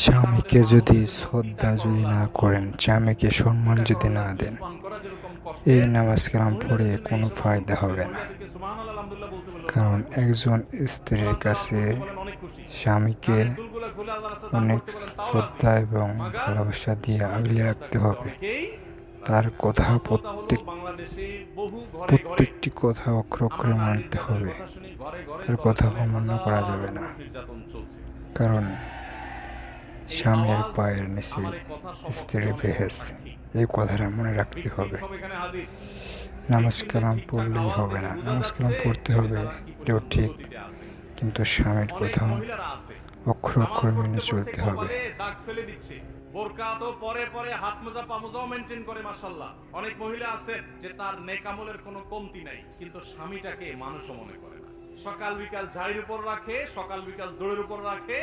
স্বামীকে যদি শ্রদ্ধা যদি না করেন, স্বামীকে সম্মান যদি না দেন, এই নামাজ কালাম পড়ে কোনো ফায়দা হবে না। কারণ একজন স্ত্রীর কাছে স্বামীকে অনেক শ্রদ্ধা এবং ভালোবাসা দিয়ে আগলে রাখতে হবে। তার কথা প্রত্যেকটি কথা অক্ষরে অক্ষরে মানতে হবে। তার কথা অমান্য করা যাবে না। কারণ স্বামীর পায়ের নিচে স্ত্রীর বেহেস, এই কথাটা মনে রাখতে হবে। নামাজ কালাম পড়লেই হবে না, নামাজ কালাম পড়তে হবে, এটাও ঠিক, কিন্তু স্বামীর কথা অক্ষর অক্ষর মেনে চলতে হবে। বোরকা তো পরে পরে হাত মোজা পা মোজাও মেনটেন করে, মাশাআল্লাহ। অনেক মহিলা আছে যে তার নেক আমলের কোনো কমতি নাই, কিন্তু স্বামীটাকে মানুষও মনে করে না। সকাল বিকাল ঝাড়ির উপর রাখে, সকাল বিকাল দৌড়ের উপর রাখে,